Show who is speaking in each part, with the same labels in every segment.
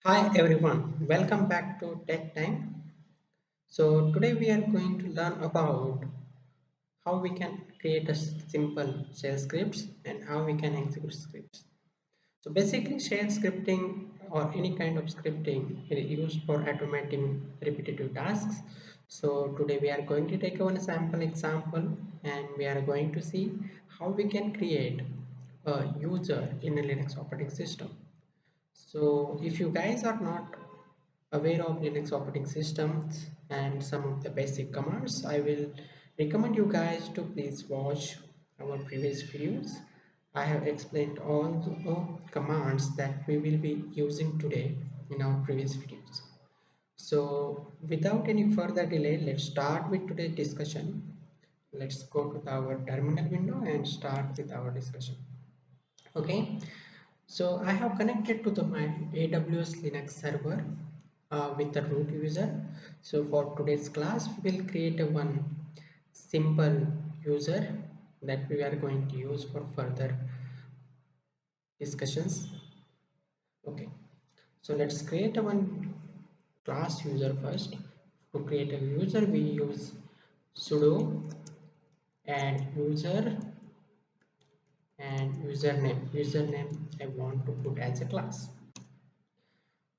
Speaker 1: Hi everyone, welcome back to Tech Time. So today we are going to learn about how we can create a simple shell scripts and how we can execute scripts. So basically shell scripting or any kind of scripting is used for automating repetitive tasks. So today we are going to take one sample example and we are going to see how we can create a user in a Linux operating system. So if you guys are not aware of Linux operating systems and some of the basic commands, I will recommend you guys to please watch our previous videos. I have explained all the commands that we will be using today in our previous videos. So without any further delay, let's start with today's discussion. Let's go to our terminal window and start with our discussion. Okay, so I have connected to my AWS Linux server with the root user. So for today's class, we will create a one simple user that we are going to use for further discussions. Okay, so let's create a one class user first. To create a user, we use sudo add user and username. Username I want to put as a class.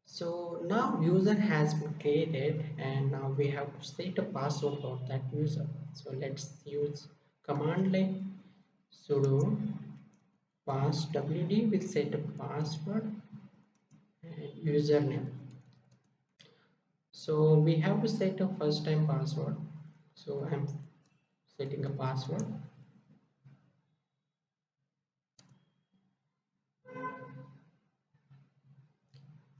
Speaker 1: So now user has been created and now we have to set a password for that user. So let's use command like sudo passwd will set a password and username. So we have to set a first time password. So I'm setting a password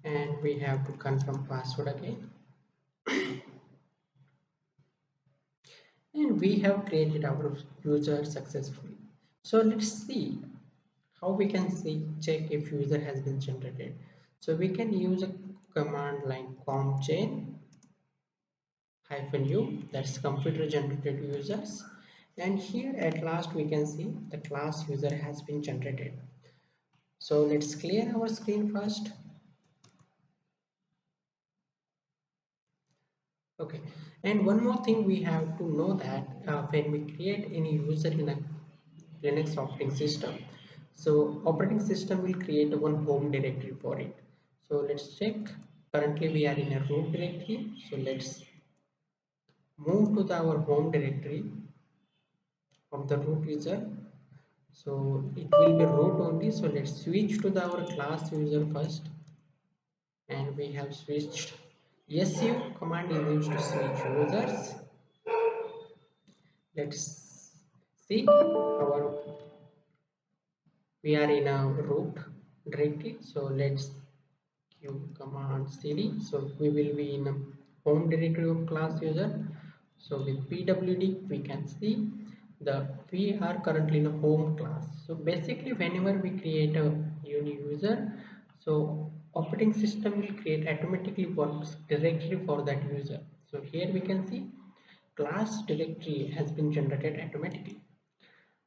Speaker 1: and we have to confirm password again. And we have created our user successfully. So let's see how we can see check if user has been generated. So we can use a command like comchain -u, that's computer generated users, and here at last we can see the class user has been generated. So let's clear our screen first. Okay, and one more thing we have to know that when we create any user in a Linux operating system, so operating system will create one home directory for it. So let's check. Currently we are in a root directory. So let's move to our home directory of the root user. So it will be root only. So let's switch to our class user first, and we have switched. Su command is used to switch users. Let's see our we are in a root directory. So let's q command cd. So we will be in a home directory of class user. So with pwd we can see the we are currently in a home class. So basically whenever we create a new user, so operating system will create automatically works directory for that user. So here we can see class directory has been generated automatically.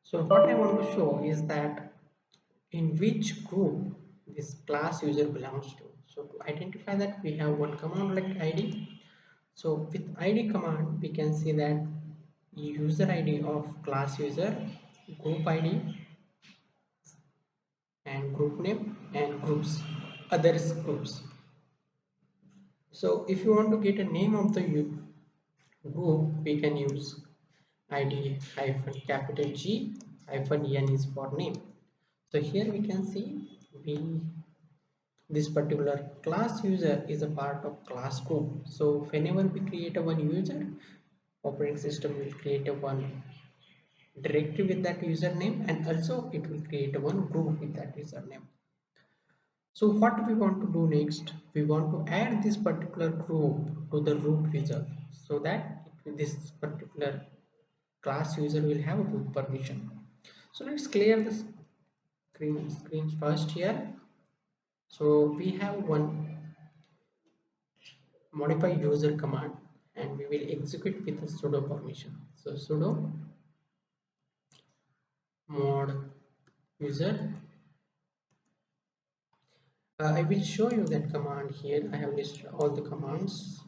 Speaker 1: So what I want to show is that in which group this class user belongs to. So to identify that, we have one command like id. So with id command we can see that user id of class user, group id and group name and groups, others groups. So if you want to get a name of the group, we can use id hyphen capital G hyphen n is for name. So here we can see we this particular class user is a part of class group. So whenever we create a one user, operating system will create a one directory with that username, and also it will create a one group with that username. So what we want to do next, we want to add this particular group to the root user so that this particular class user will have a root permission. So let's clear the screens first here. So we have one modify user command and we will execute with a sudo permission. So sudo mod user I will show you that command here. I have listed all the commands.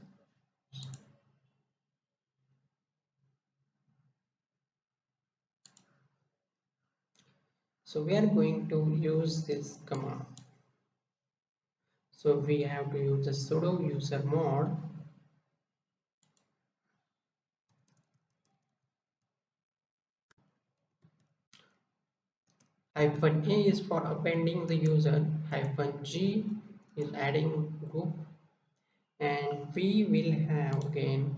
Speaker 1: So we are going to use this command. So we have to use the sudo usermod hyphen a is for appending the user, hyphen g is adding group, and we will have again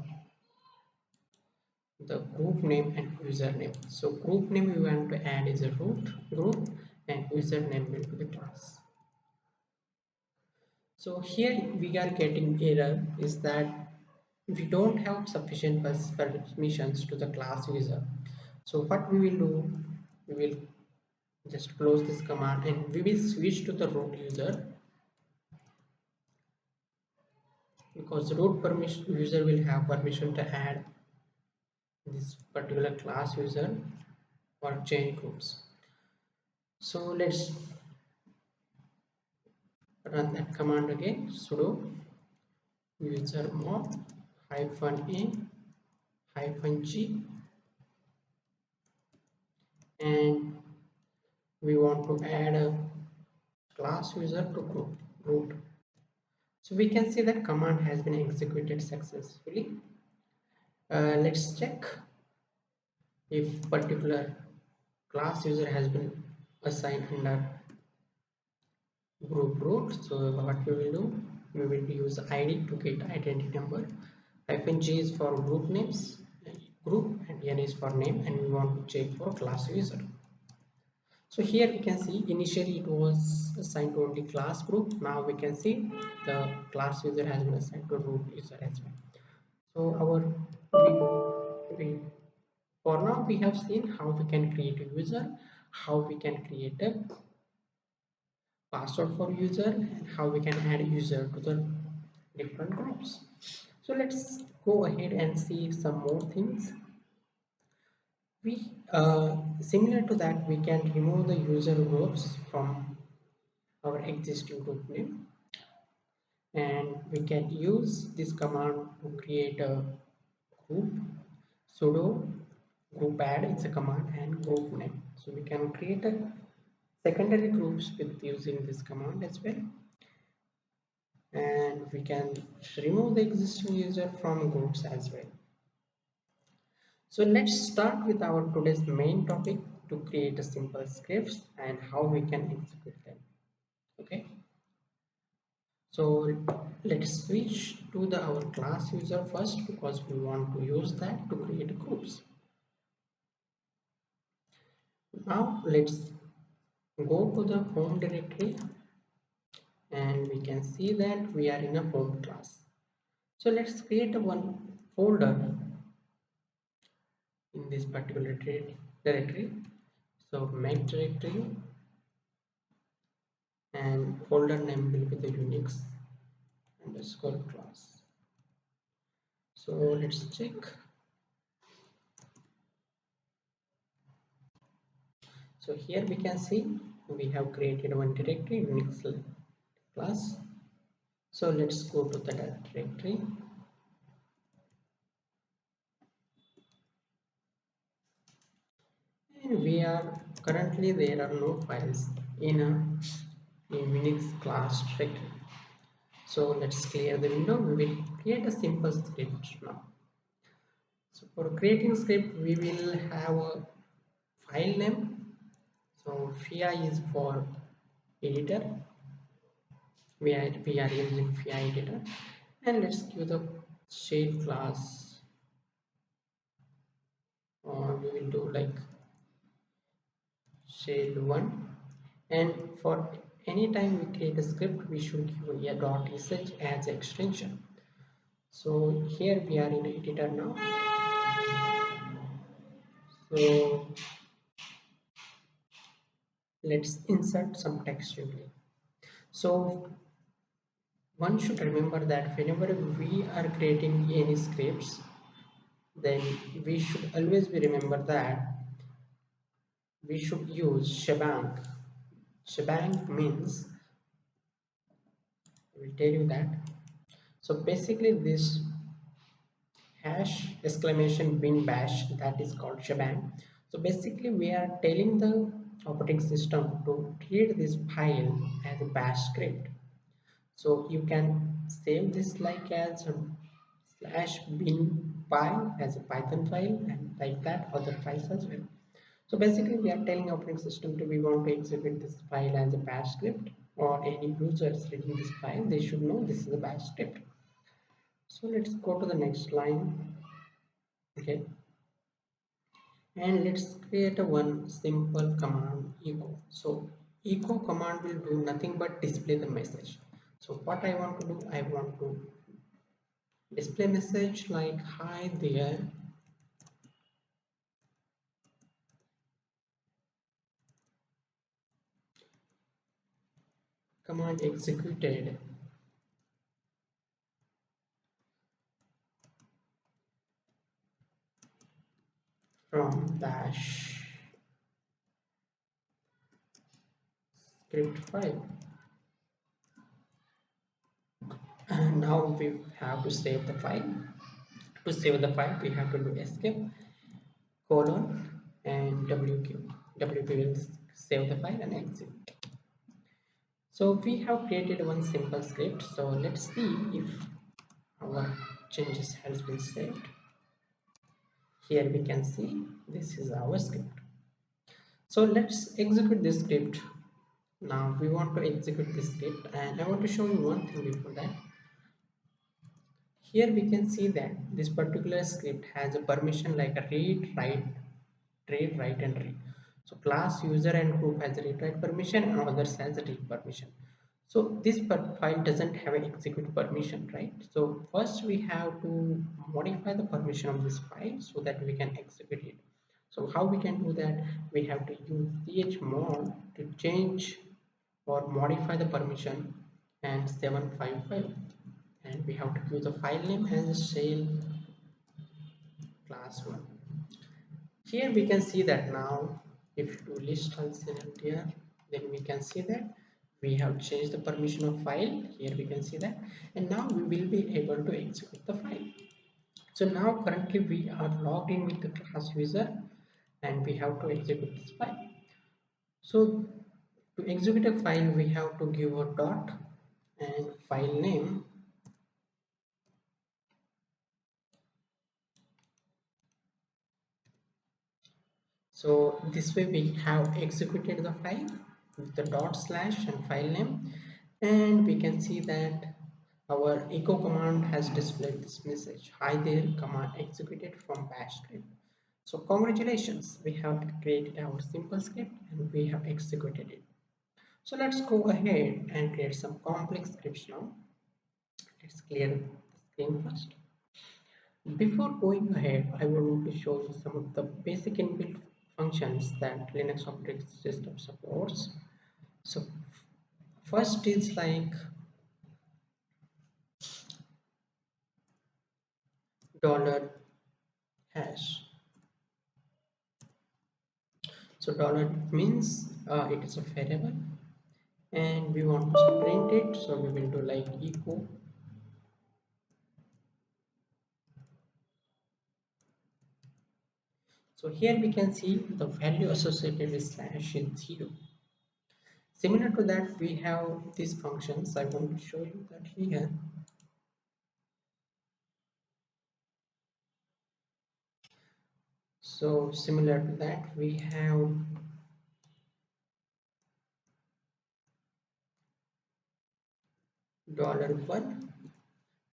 Speaker 1: the group name and username. So group name we want to add is a root group and username will be the class. So here we are getting error is that we don't have sufficient permissions to the class user. So what we will do, we will just close this command and we will switch to the root user, because root permission user will have permission to add this particular class user or change groups. So let's run that command again, sudo usermod hyphen a hyphen g, and we want to add a class user to group root. So we can see that command has been executed successfully. Let's check if particular class user has been assigned under group root. So what we will do, we will use id to get identity number, hyphen g is for group names group, and n is for name, and we want to check for class user. So here we can see initially it was assigned to only class group. Now we can see the class user has been assigned to root user as well. So we for now we have seen how we can create a user, how we can create a password for user, and how we can add user to the different groups. So let's go ahead and see some more things. We similar to that, we can remove the user groups from our existing group name, and we can use this command to create a group. Sudo group add is a command, and group name. So we can create a secondary groups with using this command as well, and we can remove the existing user from groups as well. So let's start with our today's main topic, to create a simple scripts and how we can execute them. Okay, so let's switch to the our class user first, because we want to use that to create groups. Now let's go to the home directory, and we can see that we are in a home class. So let's create a one folder in this particular directory. So make directory, and folder name will be the Unix underscore class. So let's check. So here we can see we have created one directory, Unix class. So let's go to the directory, and we are currently there are no files in a Unix class directory. So let's clear the window. We will create a simple script now. So for creating script, we will have a file name. So fi is for editor. We are using fi editor, and let's give the shell class, or we will do like shell 1. And for any time we create a script, we should give a .sh as extension. So here we are in editor now. So let's insert some text into. So one should remember that whenever we are creating any scripts, then we should always be remember that we should use shebang. Shebang means I will tell you that. So basically this hash exclamation bin bash, that is called shebang. So basically we are telling the operating system to treat this file as a bash script. So you can save this like as a slash bin py as a python file and like that other files as well. So basically we are telling operating system to we want to execute this file as a bash script, or any users reading this file they should know this is a bash script. So let's go to the next line. Okay, and let's create a one simple command echo. So echo command will do nothing but display the message. So what I want to do, I want to display message like hi there, command executed from bash script file. And now we have to save the file. To save the file we have to do escape colon and wq. Wq will save the file and exit. So we have created one simple script. So let's see if our changes has been saved. Here we can see this is our script. So let's execute this script. Now we want to execute this script and I want to show you one thing before that. Here we can see that this particular script has a permission like a read, write and read. So class, user and group has a read write permission and others has a read permission. So this file doesn't have an execute permission, right? So first we have to modify the permission of this file so that we can execute it. So how we can do that? We have to use chmod to change or modify the permission and 755, and we have to give the file name as shell class 1. Here we can see that now if you do list here, then we can see that we have changed the permission of file. Here we can see that, and now we will be able to execute the file. So now currently we are logged in with the class user and we have to execute this file. So to execute a file we have to give a dot and file name. So this way we have executed the file with the dot slash and file name, and we can see that our echo command has displayed this message, hi there, command executed from bash script. So congratulations, we have created our simple script and we have executed it. So let's go ahead and create some complex scripts now. Let's clear the screen first. Before going ahead, I want to show you some of the basic inbuilt functions that Linux operating system supports. So first is like dollar hash. So dollar means it is a variable and we want to print it. So we will do like echo. So here we can see the value associated with slash is 0. Similar to that, we have these functions. I want to show you that here. So similar to that, we have $1.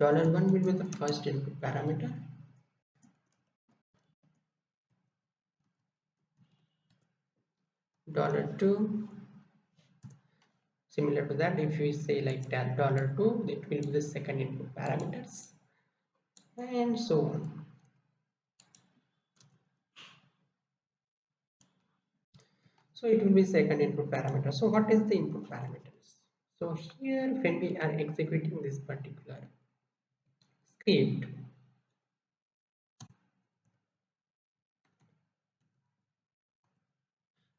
Speaker 1: $1 will be the first input parameter. $2, similar to that, if we say like that $2, it will be the second input parameters, and so on. So it will be second input parameter. So what is the input parameters? So here when we are executing this particular script,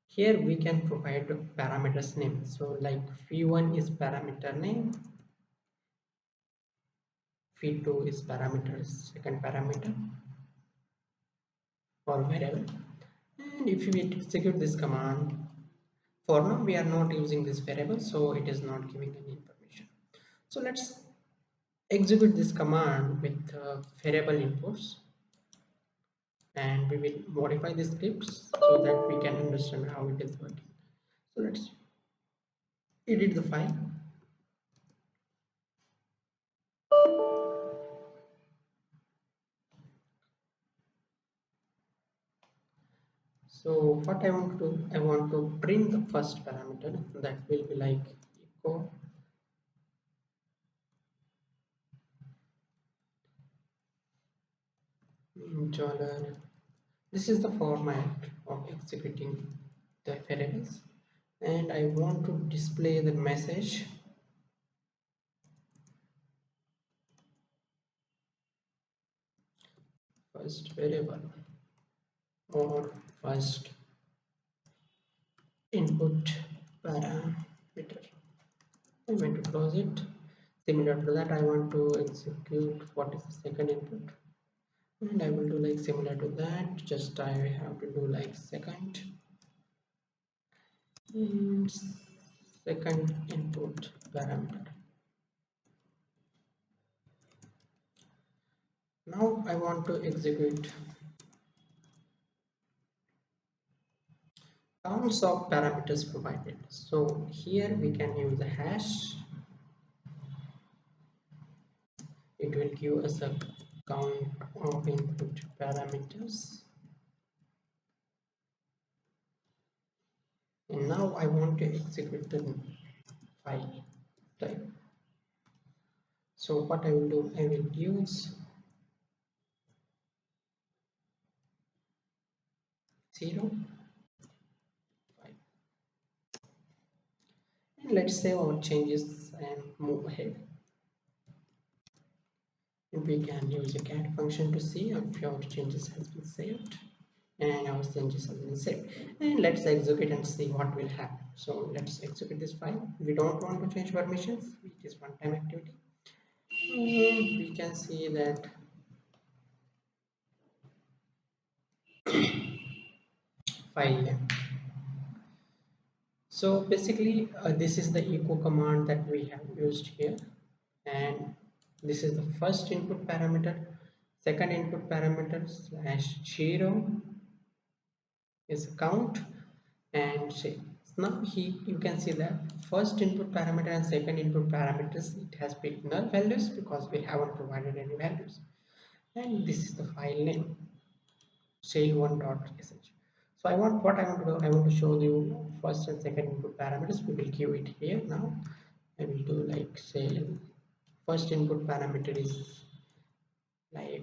Speaker 1: here we can provide parameters name. So like v1 is parameter name, feed2 is parameters second parameter or variable. And if we execute this command, for now we are not using this variable, so it is not giving any information. So let's execute this command with variable inputs, and we will modify the scripts so that we can understand how it is working. So let's edit the file. So what I want to do, I want to print the first parameter, that will be like echo dollar. This is the format of executing the variables, and I want to display the message first variable or first input parameter. I'm going to close it. Similar to that, I want to execute what is the second input, and I will do like similar to that, just I have to do like second and second input parameter. Now I want to execute counts of parameters provided. So here we can use a hash. It will give us a count of input parameters. And now I want to execute the file type. So what I will do, I will use 0, 5. And let's save our changes and move ahead. And we can use a cat function to see if our changes has been saved, and our changes have been saved. And let's execute and see what will happen. So let's execute this file. We don't want to change permissions, it is one time activity. And we can see that file name. So basically this is the echo command that we have used here, and this is the first input parameter, second input parameter slash 0 is count, and say now you can see that first input parameter and second input parameters, it has been null values because we haven't provided any values. And this is the file name, sail1.sh. So what I want to do, I want to show you first and second input parameters. We will give it here. Now I will do like sail. First input parameter is like,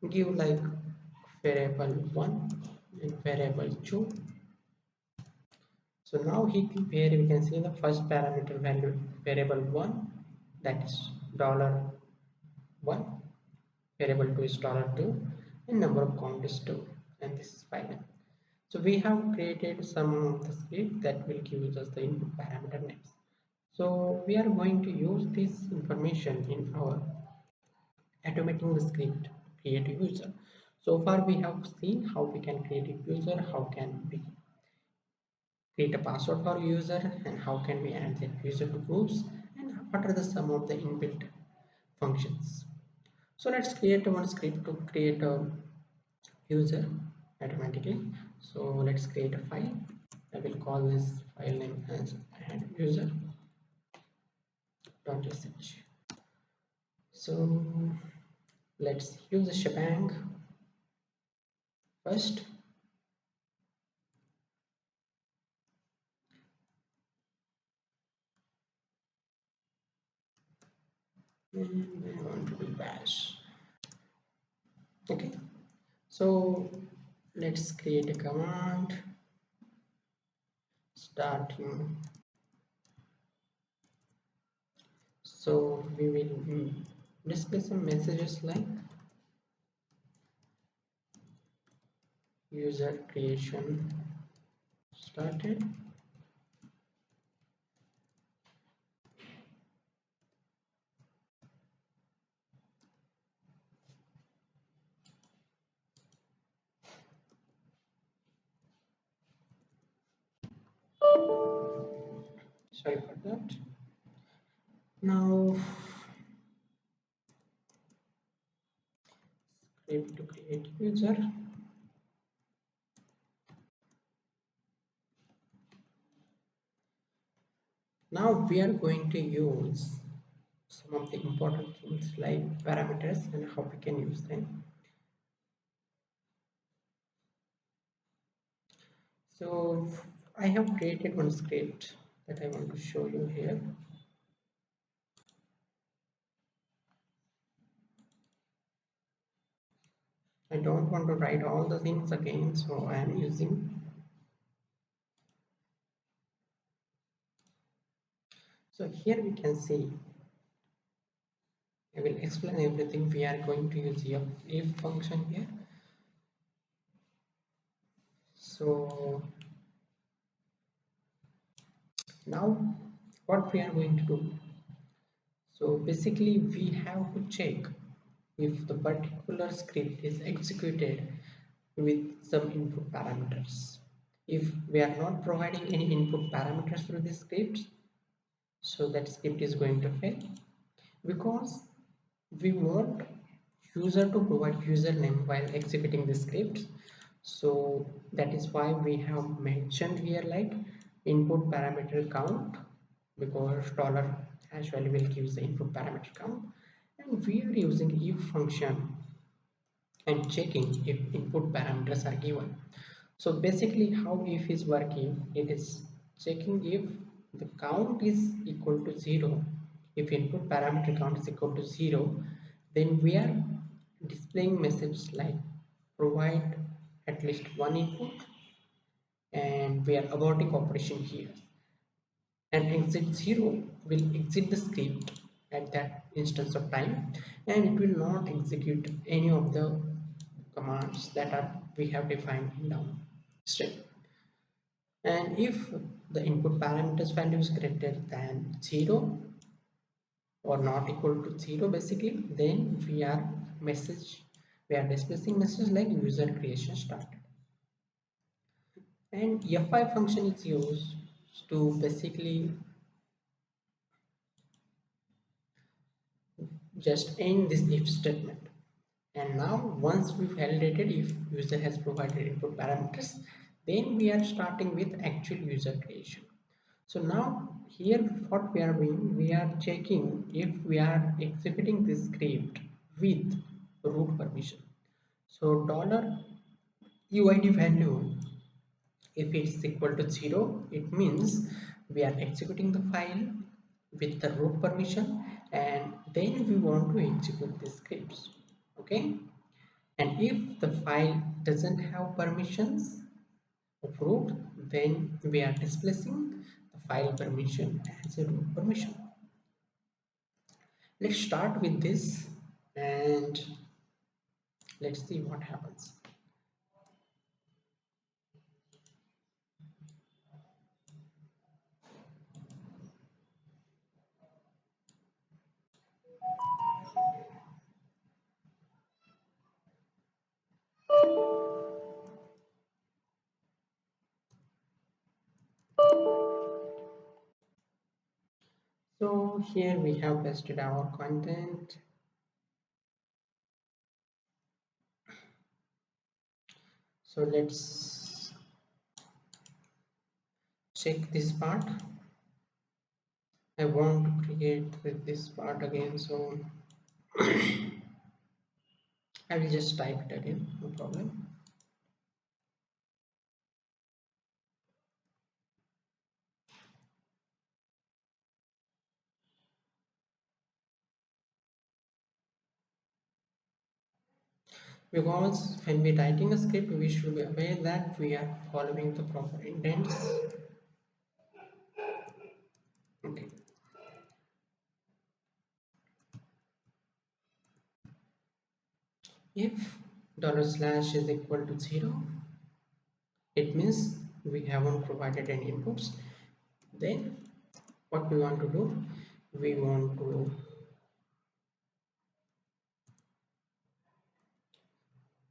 Speaker 1: give like variable 1 and variable 2. So now here we can see the first parameter value variable 1, that is $1, variable 2 is $2, and number of count is 2, and this is final. So we have created some of the script that will give us the input parameter names. So we are going to use this information in our automating the script to create a user. So far we have seen how we can create a user, how can we create a password for user, and how can we add the user to groups, and what are the some of the inbuilt functions. So let's create one script to create a user automatically. So let's create a file. I will call this file name as add user.sh. So let's use the shebang first. And I want to do bash. Okay, so let's create a command starting. So we will display some messages like user creation started, Sorry for that. Now script to create user. Now we are going to use some of the important things like parameters and how we can use them. So I have created one script that I want to show you here. I don't want to write all the things again, so I am using. So here we can see, I will explain everything. We are going to use if function here. So now what we are going to do. So basically we have to check if the particular script is executed with some input parameters. If we are not providing any input parameters through this script, so that script is going to fail, because we want user to provide username while executing the script. So that is why we have mentioned here like input parameter count, because dollar hash value will give the input parameter count, and we are using if function and checking if input parameters are given. So basically how if is working, it is checking if the count is equal to 0. If input parameter count is equal to 0, then we are displaying message like provide at least one input, and we are aborting operation here, and exit 0 will exit the script at that instance of time, and it will not execute any of the commands that are we have defined in downstream. And if the input parameters value is greater than 0 or not equal to 0 basically, then we are displaying message like user creation started. And fi function is used to basically just end this if statement. And now once we validated if user has provided input parameters, then we are starting with actual user creation. So now here what we are doing, we are checking if we are executing this script with root permission. So dollar $UID value, if it is equal to 0, it means we are executing the file with the root permission, and then we want to execute the scripts. Okay, and if the file doesn't have permissions of root, then we are displacing the file permission as a root permission. Let's start with this and let's see what happens. So here we have pasted our content. So let's check this part. I want to create this part again, so I will just type it again, no problem. Because when we writing a script, we should be aware that we are following the proper intents. Okay. If dollar slash is equal to 0, it means we haven't provided any inputs. Then what we want to do, we want to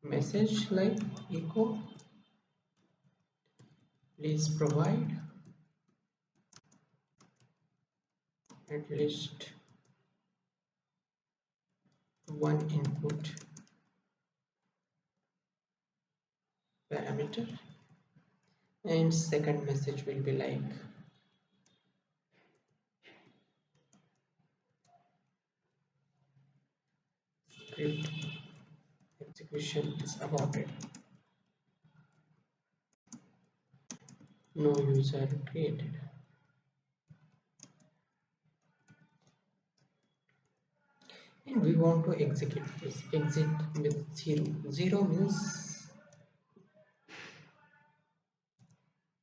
Speaker 1: message like echo please provide at least one input parameter, and second message will be like script execution is aborted, no user created. And we want to execute this exit with 0 means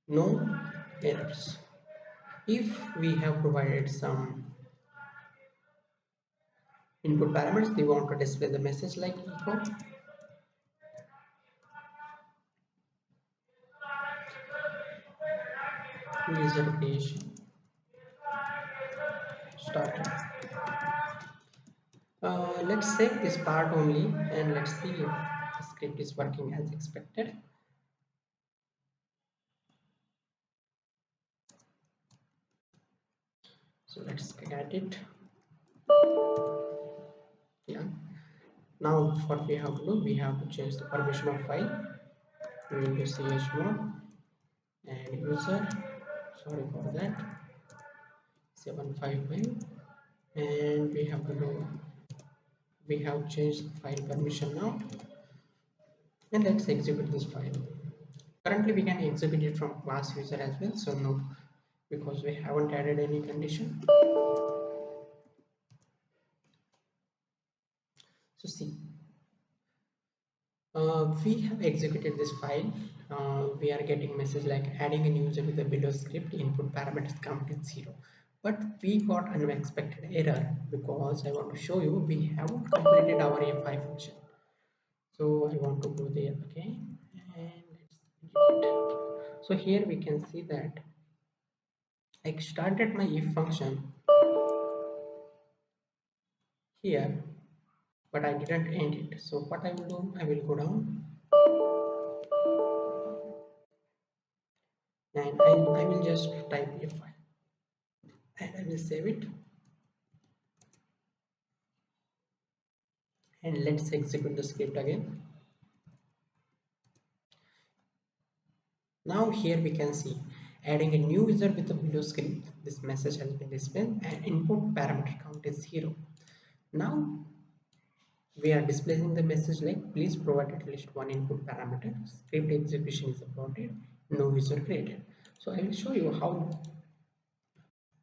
Speaker 1: no errors. If we have provided some input parameters, we want to display the message like echo user creation started. Let's save this part only and let's see if the script is working as expected. So let's get it. Yeah. Now what we have to do, we have to change the permission of file. We will do chmod and user. Sorry for that. 755, and we have to do. We have changed the file permission now, and let's execute this file. Currently, we can execute it from class user as well. So no, because we haven't added any condition. So see, we have executed this file. We are getting message like adding a user with a below script input parameters count is 0. But we got an unexpected error because I want to show you we haven't completed our if function. So I want to go there again and let's execute. So here we can see that I started my if function here, but I didn't end it. So what I will do, I will go down and I will just type if and I will save it, and let's execute the script again. Now here we can see adding a new user with a below script. This message has been displayed and input parameter count is 0. Now we are displaying the message like please provide at least one input parameter. Script execution is aborted. No user created. So I will show you how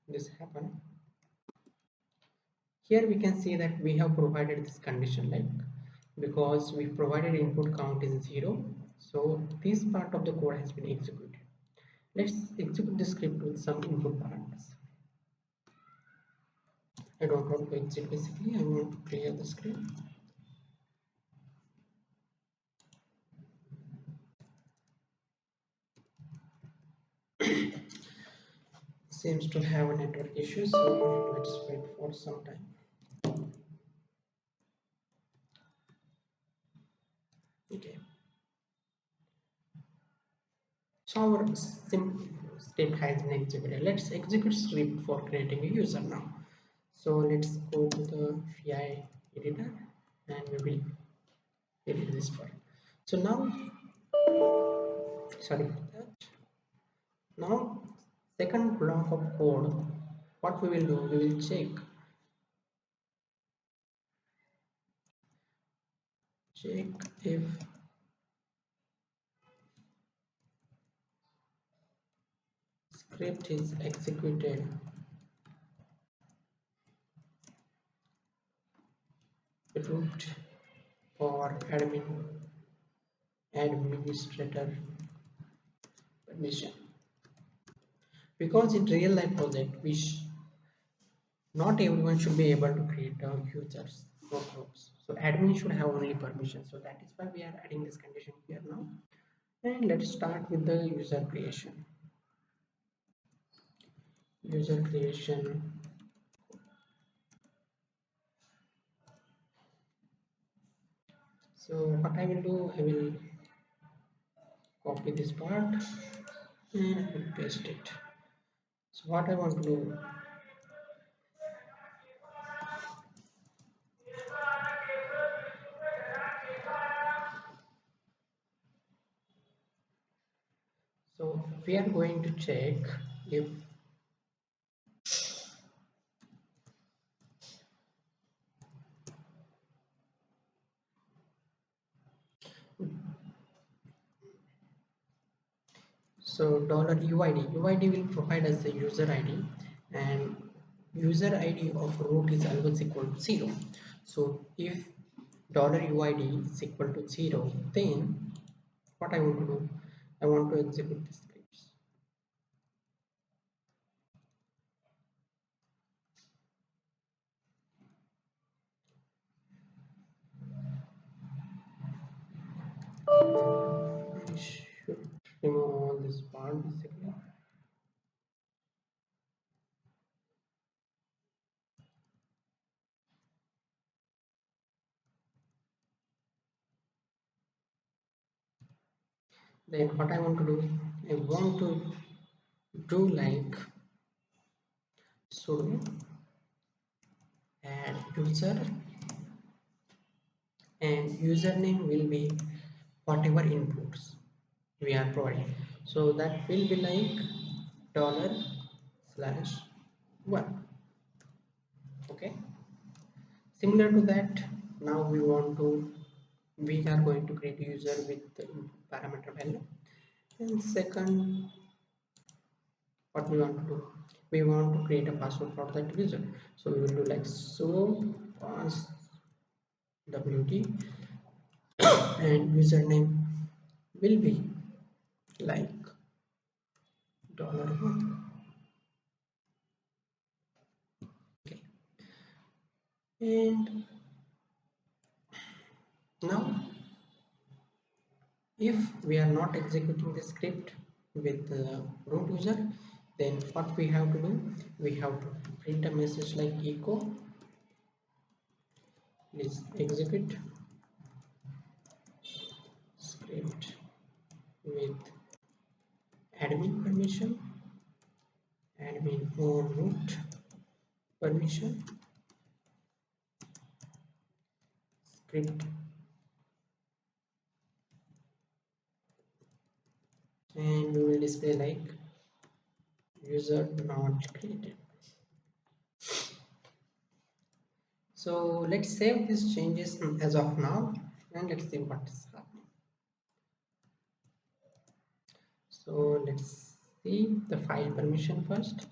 Speaker 1: this happened. Here we can see that we have provided this condition like because we provided input count is 0. So this part of the code has been executed. Let's execute the script with some input parameters. I don't want to exit basically, I want to clear the screen. Seems to have a network issue, so let's wait for some time. Okay. So our script has been executed. Let's execute script for creating a user now. So let's go to the VI editor and we will edit this file. So now, sorry for that. Now, second block of code, what we will do, we will check if script is executed root or administrator permission, because in real life project not everyone should be able to create users or groups, so admin should have only permission. So that is why we are adding this condition here now. And let's start with the user creation. So what I will do, I will copy this part and I will paste it. So what I want to do, So we are going to check if so $UID will provide us the user ID, and user ID of root is always equal to 0. So if $UID is equal to 0, then what I want to do, I want to execute the scripts. I should remove all this part basically. Then what I want to do, I want to do like sudo add user, and username will be whatever inputs we are providing. So that will be like $/1. Okay. Similar to that, now we are going to create a user with the input parameter value. And second, what we want to do, we want to create a password for that user. So we will do like so pass wd, and username will be like $1. Okay. And now if we are not executing the script with the root user, then what we have to do, we have to print a message like echo is execute script with admin permission, admin or root permission, script, and we will display like user not created. So let's save these changes as of now, and let's see what is happening. So let's see the file permission first.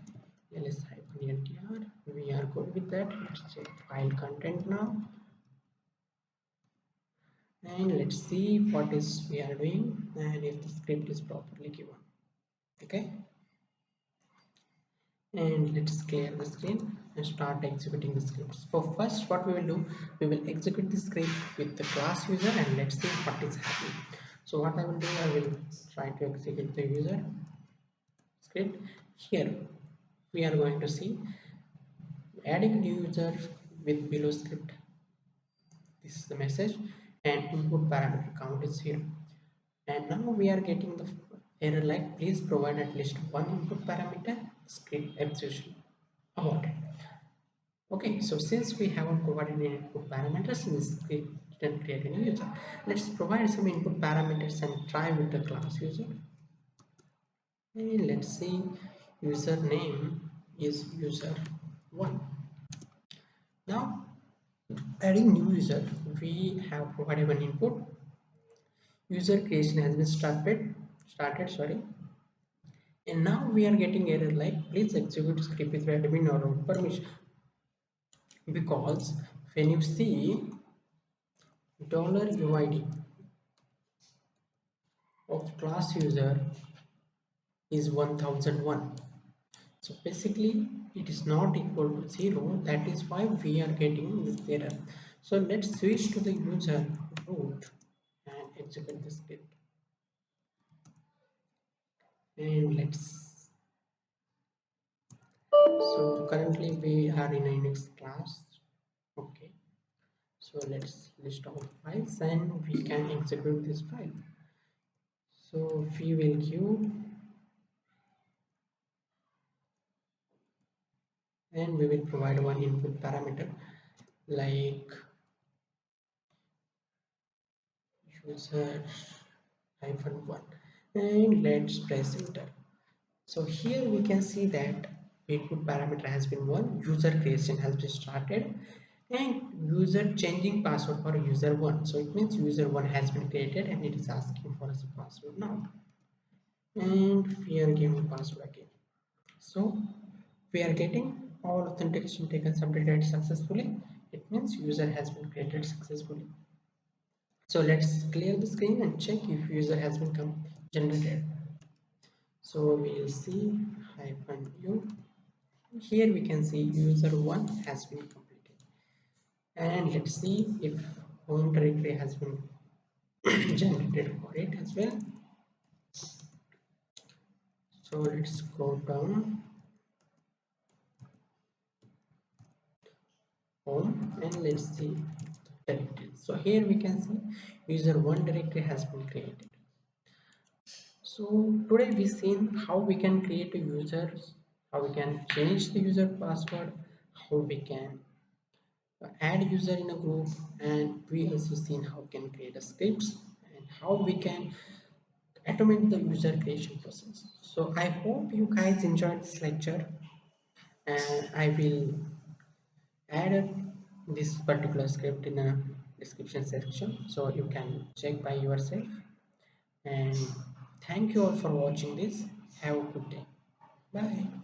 Speaker 1: ls-ltr, we are good with that. Let's check file content now, and let's see what is we are doing and if the script is properly given. Okay, and let's clear the screen and start executing the scripts. For first, what we will do, we will execute the script with the class user, and let's see what is happening. So what I will do, I will try to execute the user script. Here we are going to see adding new user with below script. This is the message, and input parameter count is here. And now we are getting the error like please provide at least one input parameter, script execution aborted. Okay, so since we haven't provided any input parameters, this script didn't create any user. Let's provide some input parameters and try with the class user. And let's see, username is user1. Now adding new user, we have provided one input. User creation has been started, sorry. And now we are getting error like please execute script with admin or root permission, because when you see $UID of class user is 1001, so basically it is not equal to 0. That is why we are getting this error. So let's switch to the user root and execute the script, and let's, so currently we are in a Unix class. Okay, so let's list all files and we can execute this file. So we will give, and we will provide one input parameter like user -1, and let's press enter. So here we can see that input parameter has been one, user creation has been started, and user changing password for user one. So it means user one has been created and it is asking for us a password now. And we are giving password again. So we are getting all authentication taken submitted successfully. It means user has been created successfully. So let's clear the screen and check if user has been generated. So we'll see hyphen u. Here we can see user one has been completed. And let's see if home directory has been generated for it as well. So let's go down home and let's see directories. So here we can see user one directory has been created. So today we seen how we can create a user, how we can change the user password, how we can add user in a group, and we also seen how we can create a scripts and how we can automate the user creation process. So I hope you guys enjoyed this lecture, and I will add this particular script in a description section so you can check by yourself. And thank you all for watching this. Have a good day. Bye.